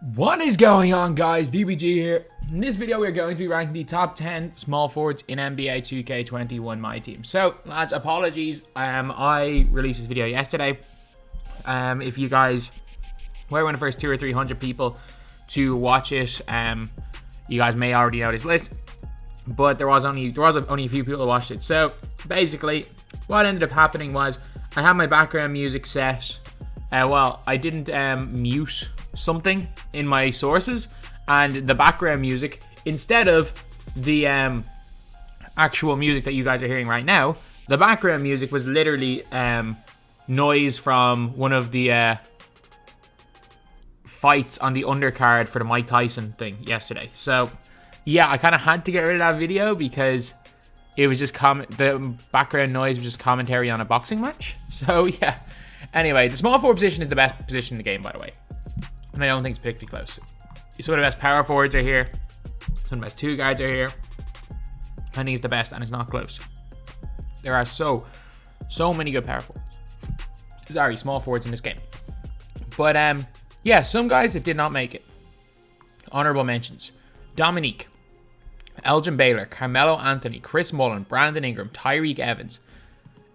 What is going on, guys? DBG here. In this video, we're going to be ranking the top 10 small forwards in NBA 2K21 MyTEAM. So, lads, apologies. I released this video yesterday. If you guys were one of the first 200 or 300 people to watch it, you guys may already know this list. But there was only a few people who watched it. So, basically, what ended up happening was I had my background music set. I didn't mute something in my sources, and the background music, instead of the actual music that you guys are hearing right now, the background music was literally noise from one of the fights on the undercard for the Mike Tyson thing yesterday. So yeah, I kind of had to get rid of that video because it was just the background noise was just commentary on a boxing match. So yeah. Anyway, the small forward position is the best position in the game, by the way. And I don't think it's particularly close. Some of the best power forwards are here. Some of the best two guards are here. I think it's the best, and it's not close. There are so many good power forwards. Sorry, small forwards in this game. But, yeah, some guys that did not make it. Honorable mentions. Dominique. Elgin Baylor. Carmelo Anthony. Chris Mullin. Brandon Ingram. Tyreek Evans.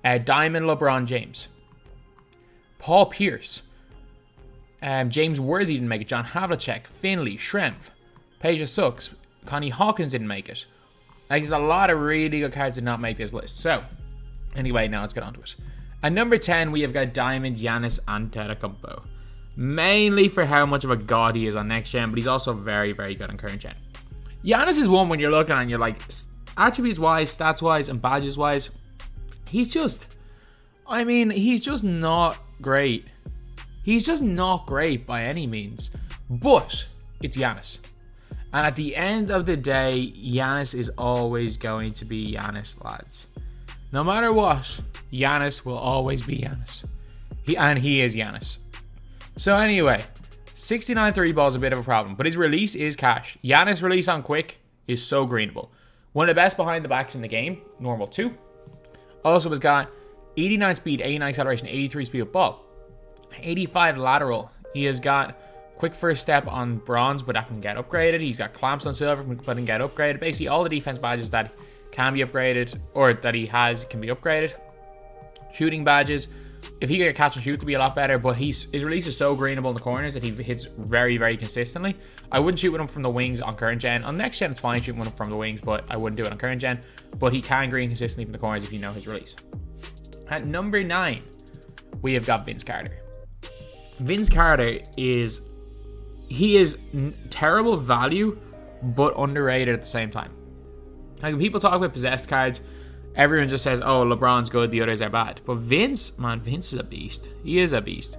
Diamond LeBron James. Paul Pierce. James Worthy didn't make it. John Havlicek, Finley, Schrempf, Peja Suggs, Connie Hawkins didn't make it. Like, there's a lot of really good cards that did not make this list. So, anyway, now let's get on to it. At number 10, we have got Diamond Giannis Antetokounmpo. Mainly for how much of a god he is on next gen, but he's also very, very good on current gen. Giannis is one when you're looking and you're like, attributes-wise, stats-wise, and badges-wise, he's just not great. He's just not great by any means. But it's Giannis. And at the end of the day, Giannis is always going to be Giannis, lads. No matter what, Giannis will always be Giannis. He is Giannis. So anyway, 69 3 ball is a bit of a problem, but his release is cash. Giannis' release on quick is so greenable. One of the best behind the backs in the game, normal 2. Also has got 89 speed, 89 acceleration, 83 speed with ball. 85 lateral. He has got quick first step on bronze, but that can get upgraded. He's got clamps on silver, but can get upgraded. Basically, all the defense badges that can be upgraded, or that he has, can be upgraded. Shooting badges. If he could catch and shoot, to be a lot better, but his release is so greenable in the corners that he hits very, very consistently. I wouldn't shoot with him from the wings on current gen. On next gen, it's fine shooting with him from the wings, but I wouldn't do it on current gen. But he can green consistently from the corners if you know his release. At number 9, we have got Vince Carter. Vince Carter is terrible value, but underrated at the same time. Like, when people talk about possessed cards, everyone just says, oh, LeBron's good, the others are bad. But Vince is a beast. He is a beast.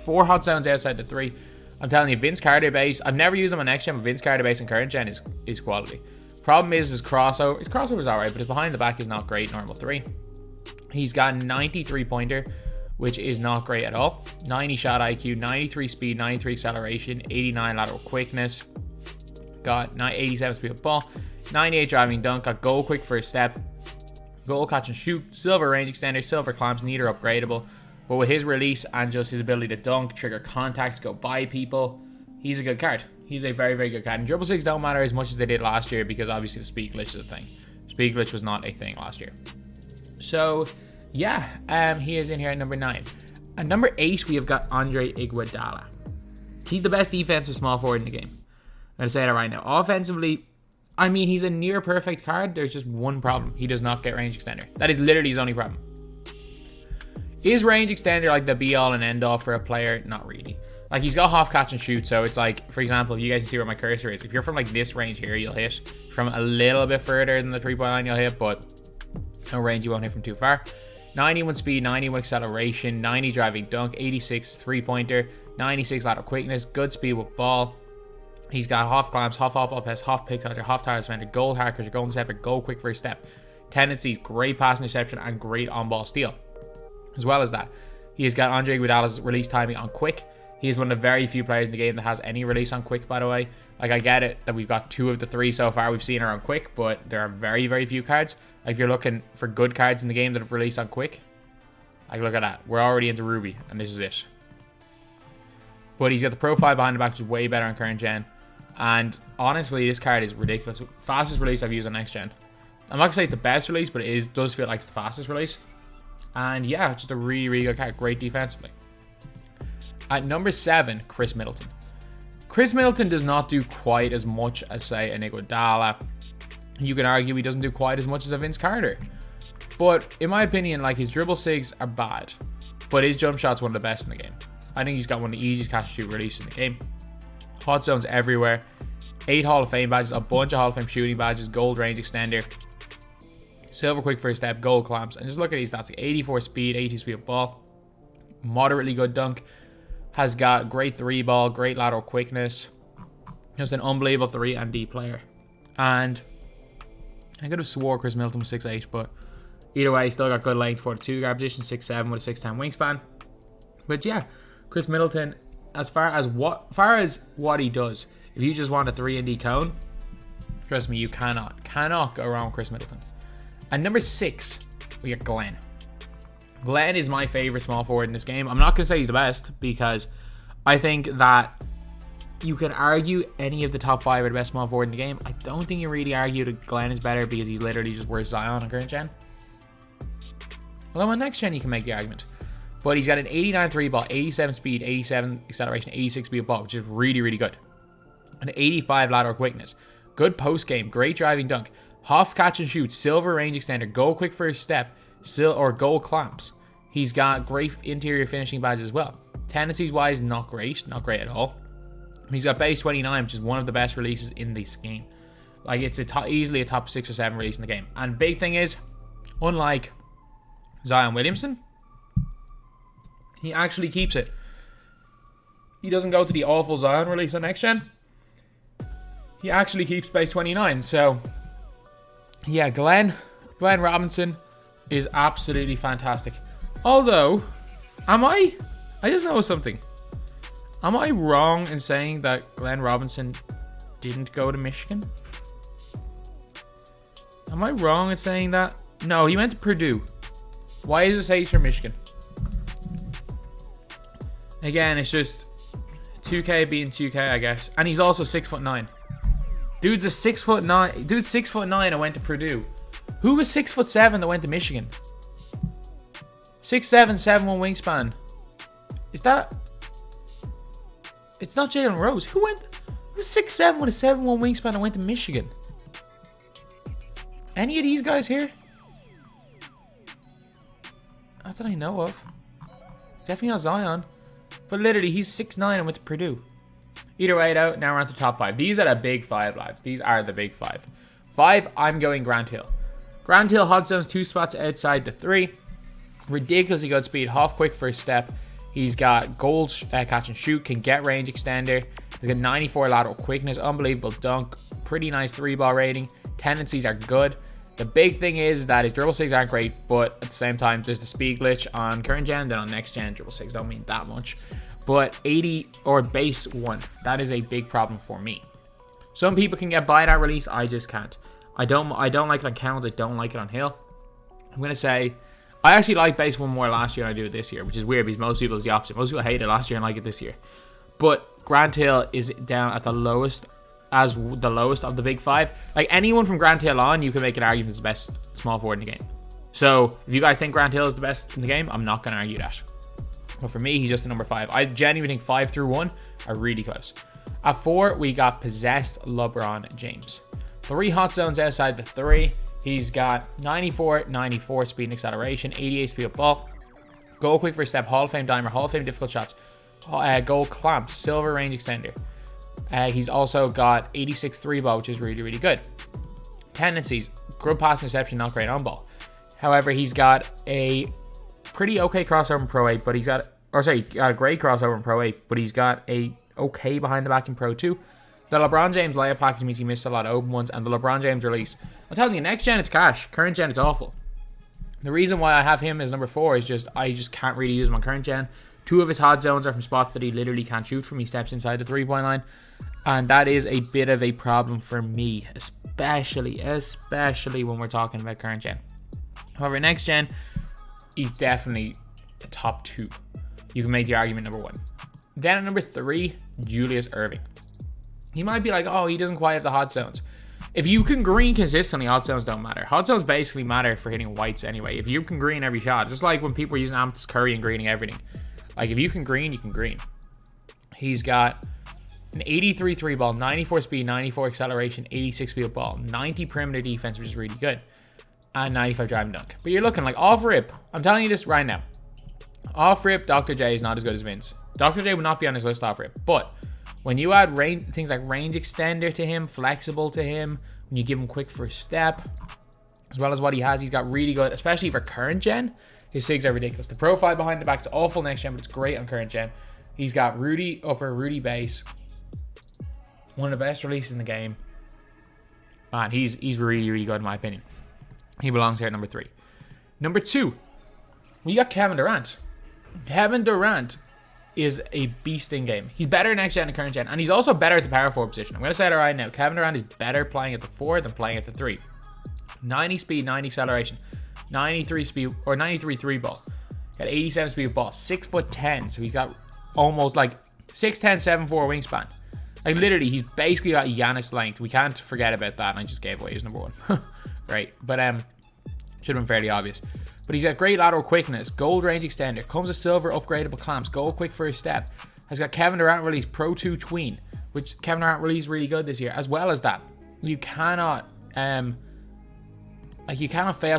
4 hot zones outside the 3. I'm telling you, Vince Carter base, I've never used him on next gen, but Vince Carter base in current gen is quality. Problem is his crossover. His crossover is alright, but his behind the back is not great, normal 3. He's got 93 pointer, which is not great at all. 90 shot IQ, 93 speed, 93 acceleration, 89 lateral quickness. Got 87 speed of ball, 98 driving dunk, got goal quick first step, goal catch and shoot, silver range extender, silver clamps, neither upgradable. But with his release and just his ability to dunk, trigger contacts, go by people, he's a good card. He's a very, very good card. And dribble 6 don't matter as much as they did last year because obviously the speed glitch is a thing. Speed glitch was not a thing last year. So, yeah, he is in here at number 9. At number 8, we have got Andre Iguodala. He's the best defensive small forward in the game. I'm going to say that right now. Offensively, I mean, he's a near perfect card. There's just one problem. He does not get range extender. That is literally his only problem. Is range extender like the be-all and end-all for a player? Not really. Like, he's got half catch and shoot, so it's like, for example, if you guys can see where my cursor is, if you're from like this range here, you'll hit. From a little bit further than the 3-point line, you'll hit, but no range, you won't hit from too far. 91 speed, 91 acceleration, 90 driving dunk, 86 3-pointer, 96 lateral quickness, good speed with ball. He's got half clamps, half ball pass, half pick toucher, half tire defender, goal hard catcher, goal interceptor, goal quick first step. Tendencies, great pass interception, and great on-ball steal. As well as that, he has got Andre Iguodala's release timing on quick. He is one of the very few players in the game that has any release on quick, by the way. Like, I get it that we've got 2 of the 3 so far we've seen are on quick, but there are very, very few cards. Like, if you're looking for good cards in the game that have released on quick, like, look at that. We're already into Ruby, and this is it. But he's got the profile behind the back, which is way better on current gen. And honestly, this card is ridiculous. Fastest release I've used on next gen. I'm not going to say it's the best release, but it does feel like it's the fastest release. And yeah, just a really, really good card. Great defensively. At number 7, Chris Middleton. Chris Middleton does not do quite as much as, say, a Iguodala. You can argue he doesn't do quite as much as a Vince Carter. But in my opinion, like, his dribble sigs are bad. But his jump shot's one of the best in the game. I think he's got one of the easiest catch and shoot releases in the game. Hot zones everywhere. 8 Hall of Fame badges, a bunch of Hall of Fame shooting badges, gold range extender, silver quick first step, gold clamps. And just look at these stats. 84 speed, 82 speed of ball. Moderately good dunk. Has got great 3 ball, great lateral quickness. Just an unbelievable 3 and D player. And I could have swore Chris Middleton was 6'8", but either way, still got good length for the 2 guard position, 6'7" with a 6'10" wingspan. But yeah, Chris Middleton, as far as what he does, if you just want a 3 and D cone, trust me, you cannot go wrong with Chris Middleton. And number 6, we got Glenn. Glenn is my favorite small forward in this game. I'm not going to say he's the best, because I think that you can argue any of the top 5 are the best small forward in the game. I don't think you really argue that Glenn is better because he's literally just worse Zion on current gen. Although on next gen you can make the argument. But he's got an 89 3 ball, 87 speed, 87 acceleration, 86 speed of ball, which is really, really good. An 85 lateral quickness. Good post game, great driving dunk. Half catch and shoot, silver range extender, goal quick first step, or goal clamps. He's got great interior finishing badges as well. Tendencies wise, not great at all. He's got base 29, which is one of the best releases in this game. Like, it's easily a top 6 or 7 release in the game. And big thing is, unlike Zion Williamson, he actually keeps it. He doesn't go to the awful Zion release on next gen. He actually keeps base 29. So yeah, Glenn Robinson is absolutely fantastic. Although, I just know something. Am I wrong in saying that Glenn Robinson didn't go to Michigan? Am I wrong in saying that? No, he went to Purdue. Why does it say he's from Michigan? Again, it's just 2K being 2K, I guess. And he's also 6'9". Dude's a 6'9". Dude's 6'9" and went to Purdue. Who was 6'7" that went to Michigan? 6'7", 7'1" wingspan. Is that? It's not Jalen Rose. Who's 6'7" with a 7'1" wingspan and went to Michigan? Any of these guys here? Not that I know of. Definitely not Zion. But literally, he's 6'9" and went to Purdue. Either way, though, now we're on to the top 5. These are the big 5, lads. These are the big 5. 5, I'm going Grant Hill. Grant Hill, hot zones 2 spots outside the 3. Ridiculously good speed, half quick first step. He's got gold catch and shoot, can get range extender. He's got 94 lateral quickness, unbelievable dunk, pretty nice 3-ball rating. Tendencies are good. The big thing is that his dribble sigs aren't great, but at the same time, there's the speed glitch on current gen, then on next gen, dribble sigs don't mean that much. But 80 or base 1, that is a big problem for me. Some people can get by that release, I just can't. I don't like it on Counts, I don't like it on Hill. I'm gonna say I actually liked base 1 more last year than I do it this year, which is weird because most people is the opposite. Most people hate it last year and like it this year. But Grant Hill is down at the lowest, as the lowest of the big 5. Like, anyone from Grant Hill on, you can make an argument it's the best small forward in the game. So if you guys think Grant Hill is the best in the game, I'm not going to argue that. But for me, he's just a number 5. I genuinely think 5 through 1 are really close. At 4, we got possessed LeBron James. 3 hot zones outside the 3. He's got 94 speed and acceleration, 88 speed of ball, goal quick first step, Hall of Fame dimer, Hall of Fame difficult shots, goal clamp, silver range extender. He's also got 86 3-ball, which is really, really good. Tendencies, good pass interception, not great on ball. However, he's got a pretty okay crossover in Pro 8, but he's got a great crossover in Pro 8, but he's got a okay behind the back in Pro 2. The LeBron James layup package means he missed a lot of open ones, and the LeBron James release, I'm telling you, next gen it's cash, current gen it's awful. The reason why I have him as number 4 is I just can't really use him on current gen. 2 of his hot zones are from spots that he literally can't shoot from. He steps inside the 3-point line, and that is a bit of a problem for me, especially when we're talking about current gen. However, next gen, he's definitely the top 2. You can make the argument number 1. Then at number 3, Julius Erving. You might be like, oh, he doesn't quite have the hot zones. If you can green consistently, hot zones don't matter. Hot zones basically matter for hitting whites anyway. If you can green every shot, just like when people are using Amethyst Curry and greening everything. Like, if you can green, you can green. He's got an 83 3 ball, 94 speed, 94 acceleration, 86 speed ball, 90 perimeter defense, which is really good, and 95 drive and dunk. But you're looking like off rip. I'm telling you this right now. Off rip, Dr. J is not as good as Vince. Dr. J would not be on his list off rip. But when you add range, things like range extender to him, flexible to him, when you give him quick first step, as well as what he has, he's got really good, especially for current gen. His SIGs are ridiculous. The profile behind the back is awful next gen, but it's great on current gen. He's got Rudy upper, Rudy base. One of the best releases in the game. Man, he's really, really good in my opinion. He belongs here at number 3. Number 2, we got Kevin Durant. Kevin Durant is a beast in game. He's better next gen and current gen, and he's also better at the power forward position. I'm going to say that right now. Kevin Durant is better playing at the 4 than playing at the 3. 90 speed, 90 acceleration, 93 speed, or 93 3 ball. Got 87 speed ball, 6'10", so he's got almost like 6'10", 7'4" wingspan. Like literally, he's basically got Giannis length. We can't forget about that, and I just gave away his number 1. Right, but should have been fairly obvious. But he's got great lateral quickness, gold range extender, comes with silver upgradable clamps, gold quick first step. Has got Kevin Durant release Pro 2 tween, which Kevin Durant released really good this year. As well as that, you cannot fail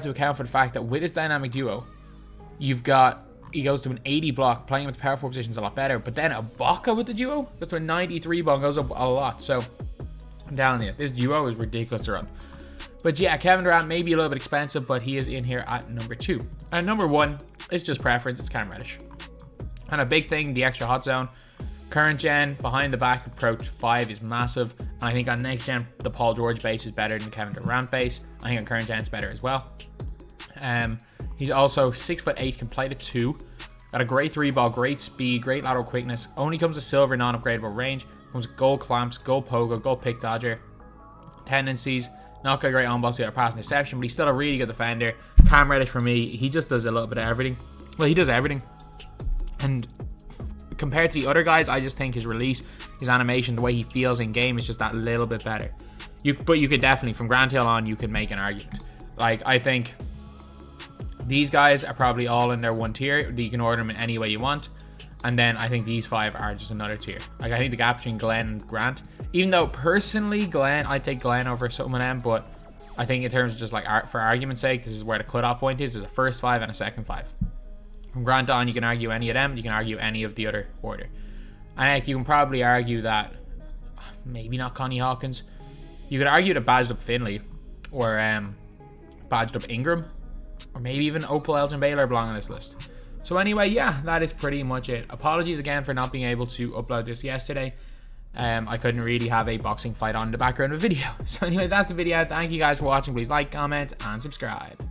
to account for the fact that with his dynamic duo, he goes to an 80 block, playing with the power forward position is a lot better. But then Ibaka with the duo goes to a 93 ball and goes up a lot. So I'm telling you, this duo is ridiculous to run. But yeah, Kevin Durant may be a little bit expensive, but he is in here at number 2. And number 1, it's just preference, it's Cam Reddish. And a big thing, the extra hot zone. Current gen, behind the back approach 5 is massive. And I think on next gen, the Paul George base is better than Kevin Durant base. I think on current gen, it's better as well. He's also 6'8", can play the 2. Got a great 3 ball, great speed, great lateral quickness. Only comes with silver, non-upgradable range. Comes with gold clamps, gold pogo, gold pick dodger. Tendencies. Not got a great on-ball steal or pass interception, but he's still a really good defender. Cam Reddish for me, he just does a little bit of everything. Well, he does everything. And compared to the other guys, I just think his release, his animation, the way he feels in game is just that little bit better. But you could definitely, from Grand Hill on, you could make an argument. Like, I think these guys are probably all in their 1 tier. You can order them in any way you want. And then I think these 5 are just another tier. Like, I think the gap between Glenn and Grant, even though personally Glenn, I take Glenn over some of them, but I think in terms of just like for argument's sake, this is where the cutoff point is. There's a first 5 and a second 5. From Grant on, you can argue any of them. You can argue any of the other order. And like, you can probably argue that maybe not Connie Hawkins. You could argue that badged up Finley or badged up Ingram, or maybe even Opal Elgin Baylor belong on this list. So anyway, yeah, that is pretty much it. Apologies again for not being able to upload this yesterday. I couldn't really have a boxing fight on in the background of a video. So anyway, that's the video. Thank you guys for watching. Please like, comment, and subscribe.